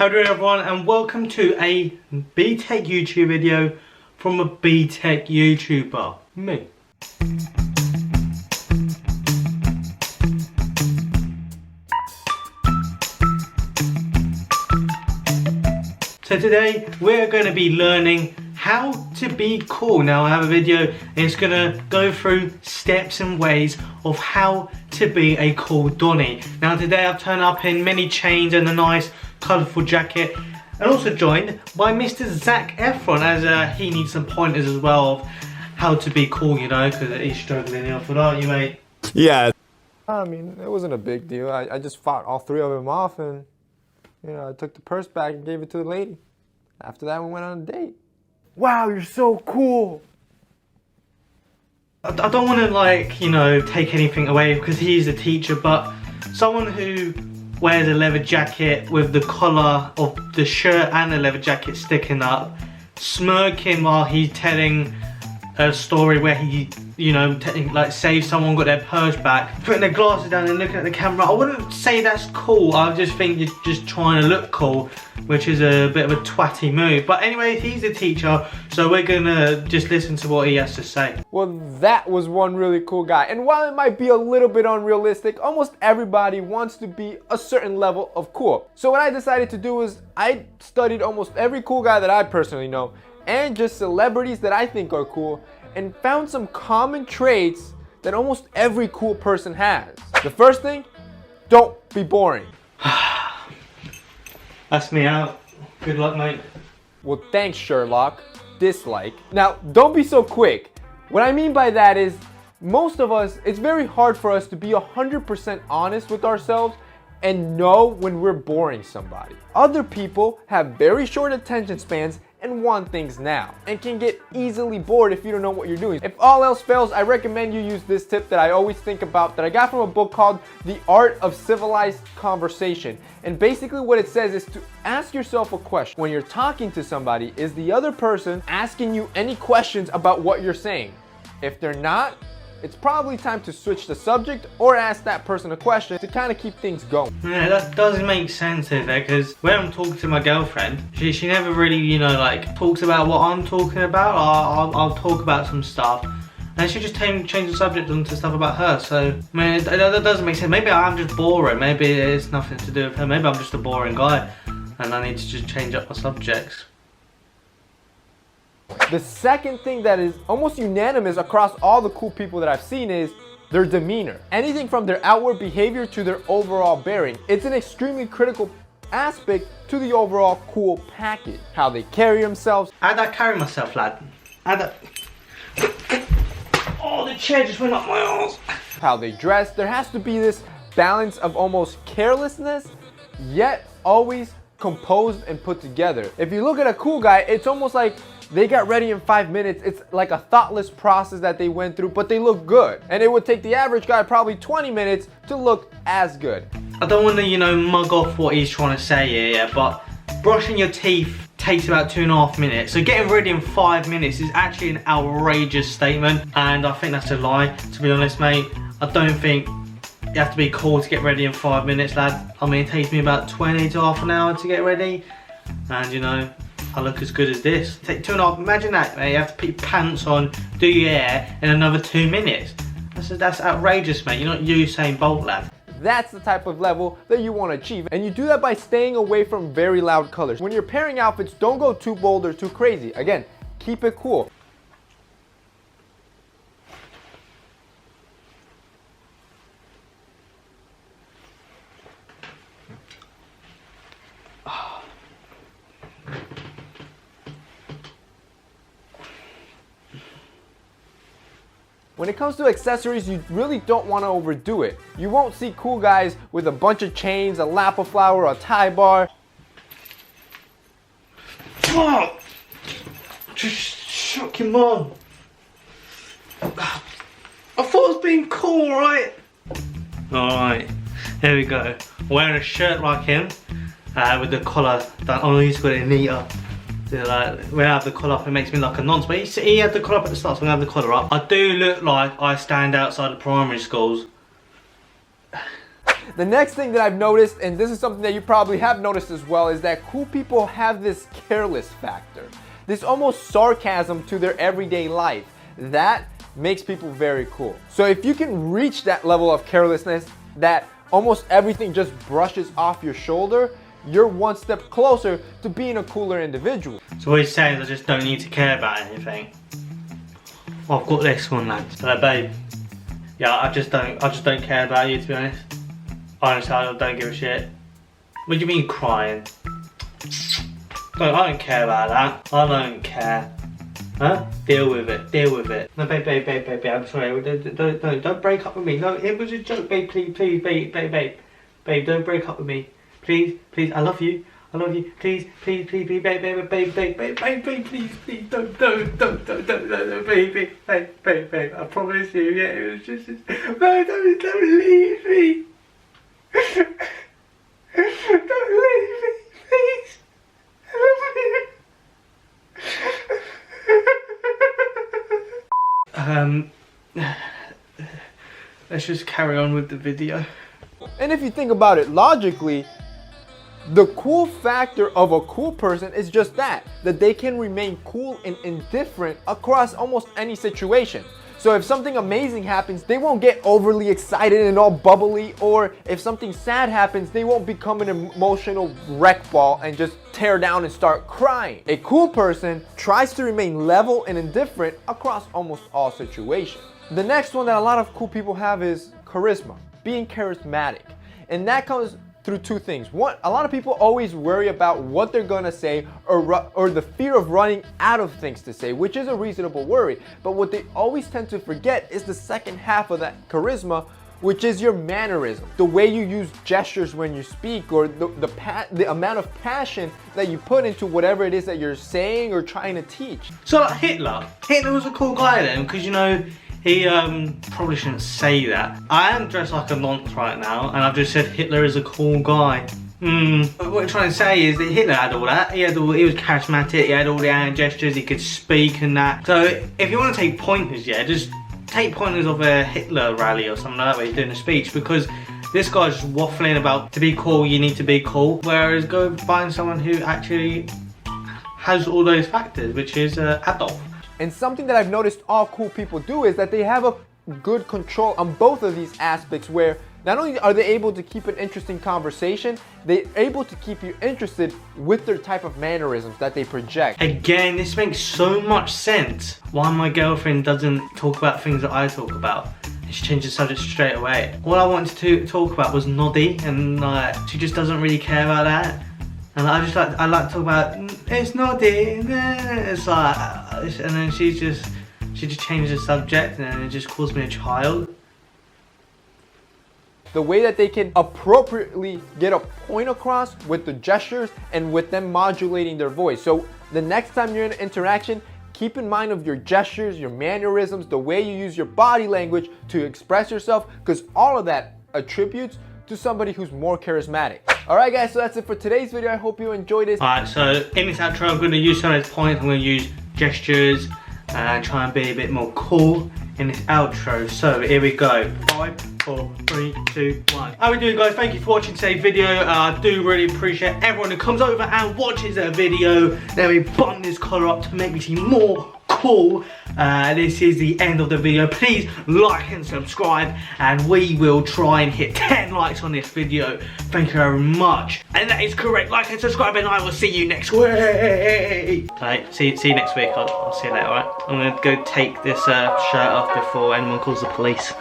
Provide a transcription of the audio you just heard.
Hello everyone and welcome to a BTech YouTube video from a BTech YouTuber, me. So today we're going to be learning how to be cool. Now I have a video and it's going to go through steps and ways of how to be a cool Donny. Now today I've turned up in many chains and a nice colourful jacket, and also joined by Mr Zac as he needs some pointers as well of how to be cool, you know, because he's struggling here for that, aren't you, mate? Yeah. I mean, it wasn't a big deal. I just fought all three of them off and, you know, I took the purse back and gave it to the lady. After that, we went on a date. Wow, you're so cool. I don't want to, like, you know, take anything away because he's a teacher, but someone who wears a leather jacket with the collar of the shirt and the leather jacket sticking up, smirking while he's telling a story where he, you know, like say someone got their purse back, putting their glasses down and looking at the camera. I wouldn't say that's cool. I just think you're just trying to look cool, which is a bit of a twatty move. But anyway, he's a teacher, so we're gonna just listen to what he has to say. Well, that was one really cool guy. And while it might be a little bit unrealistic, almost everybody wants to be a certain level of cool. So what I decided to do is I studied almost every cool guy that I personally know and just celebrities that I think are cool, and found some common traits that almost every cool person has. The first thing, don't be boring. That's me out. Good luck, mate. Well, thanks, Sherlock. Dislike. Now, don't be so quick. What I mean by that is, most of us, it's very hard for us to be 100% honest with ourselves and know when we're boring somebody. Other people have very short attention spans and want things now, and can get easily bored if you don't know what you're doing. If all else fails, I recommend you use this tip that I always think about, that I got from a book called The Art of Civilized Conversation. And basically what it says is to ask yourself a question. When you're talking to somebody, is the other person asking you any questions about what you're saying? If they're not, it's probably time to switch the subject or ask that person a question to kind of keep things going. Yeah, that doesn't make sense here, because when I'm talking to my girlfriend, she never really, you know, like talks about what I'm talking about. I'll talk about some stuff and she just change the subject onto stuff about her. So, I mean, that doesn't make sense. Maybe I'm just boring. Maybe it's nothing to do with her. Maybe I'm just a boring guy and I need to just change up my subjects. The second thing that is almost unanimous across all the cool people that I've seen is their demeanor. Anything from their outward behavior to their overall bearing. It's an extremely critical aspect to the overall cool package. How they carry themselves. How'd I carry myself, lad? Oh, the chair just went up my arse. How they dress. There has to be this balance of almost carelessness, yet always composed and put together. If you look at a cool guy, it's almost like they got ready in 5 minutes. It's like a thoughtless process that they went through, but they look good. And it would take the average guy probably 20 minutes to look as good. I don't want to, you know, mug off what he's trying to say here, yeah, but brushing your teeth takes about 2.5 minutes. So getting ready in 5 minutes is actually an outrageous statement. And I think that's a lie, to be honest, mate. I don't think you have to be cool to get ready in 5 minutes, lad. I mean, it takes me about 20 to half an hour to get ready. And, you know, I look as good as this. Take 2.5, imagine that, mate. You have to put your pants on, do your hair in another 2 minutes. That's outrageous, mate. You're not Usain Bolt, lad. That's the type of level that you want to achieve. And you do that by staying away from very loud colors. When you're pairing outfits, don't go too bold or too crazy. Again, keep it cool. When it comes to accessories, you really don't want to overdo it. You won't see cool guys with a bunch of chains, a lap of flower, a tie bar. Fuck! Just shook him on. I thought I was being cool, right? Alright, here we go. Wearing a shirt like him, with the collar done. Oh, he's got it neater. Like, when I have the collar up, it makes me like a nonce. But he had the collar up at the start, so I'm gonna have the collar up. I do look like I stand outside the primary schools. The next thing that I've noticed, and this is something that you probably have noticed as well, is that cool people have this careless factor. This almost sarcasm to their everyday life. That makes people very cool. So if you can reach that level of carelessness that almost everything just brushes off your shoulder, you're one step closer to being a cooler individual. So what he's saying is I just don't need to care about anything. Well, I've got this one, lads. Babe. Yeah, I just don't care about you, to be honest. Honestly, I don't give a shit. What do you mean crying? I don't care about that. I don't care. Huh? Deal with it. Deal with it. No, babe. I'm sorry. Don't break up with me. No, it was a joke, babe. Please, babe. Don't break up with me. Please. I love you. Please, please, babe, please, don't, babe, I promise you, yeah, it was just, no, don't leave me. Don't leave me, please. I love you. Let's just carry on with the video. And if you think about it logically, the cool factor of a cool person is just that they can remain cool and indifferent across almost any situation. So if something amazing happens, they won't get overly excited and all bubbly, or if something sad happens, they won't become an emotional wreck ball and just tear down and start crying. A cool person tries to remain level and indifferent across almost all situations. The next one that a lot of cool people have is charisma, being charismatic. And that comes through two things. One, a lot of people always worry about what they're gonna say or the fear of running out of things to say, which is a reasonable worry. But what they always tend to forget is the second half of that charisma, which is your mannerism, the way you use gestures when you speak, or the amount of passion that you put into whatever it is that you're saying or trying to teach. So like Hitler was a cool guy then, because you know, he probably shouldn't say that. I am dressed like a nonce right now, and I've just said Hitler is a cool guy. What I'm trying to say is that Hitler had all that. He was charismatic, he had all the hand gestures, he could speak and that. So if you want to take pointers, yeah, just take pointers of a Hitler rally or something like that where he's doing a speech, because this guy's just waffling about to be cool, you need to be cool. Whereas go find someone who actually has all those factors, which is Adolf. And something that I've noticed all cool people do is that they have a good control on both of these aspects, where not only are they able to keep an interesting conversation, they're able to keep you interested with their type of mannerisms that they project. Again, this makes so much sense why my girlfriend doesn't talk about things that I talk about. She changed the subject straight away. All I wanted to talk about was Noddy, and she just doesn't really care about that. And I like to talk about, it's Noddy, it's like, and then she just changed the subject, and then it just calls me a child. The way that they can appropriately get a point across with the gestures and with them modulating their voice. So the next time you're in an interaction, keep in mind of your gestures, your mannerisms, the way you use your body language to express yourself, because all of that attributes to somebody who's more charismatic. Alright guys, so that's it for today's video. I hope you enjoyed this. Alright, so in this outro I'm going to use some of those points. I'm going to use gestures and try and be a bit more cool in this outro. So here we go. 5, 4, 3, 2, 1. How we doing guys? Thank you for watching today's video. I do really appreciate everyone who comes over and watches that video. Let me button this collar up to make me seem more cool. This is the end of the video. Please like and subscribe, and we will try and hit 10 likes on this video. Thank you very much. And that is correct. Like and subscribe, and I will see you next week. Okay, see you next week. I'll see you later, alright? I'm gonna go take this shirt off before anyone calls the police.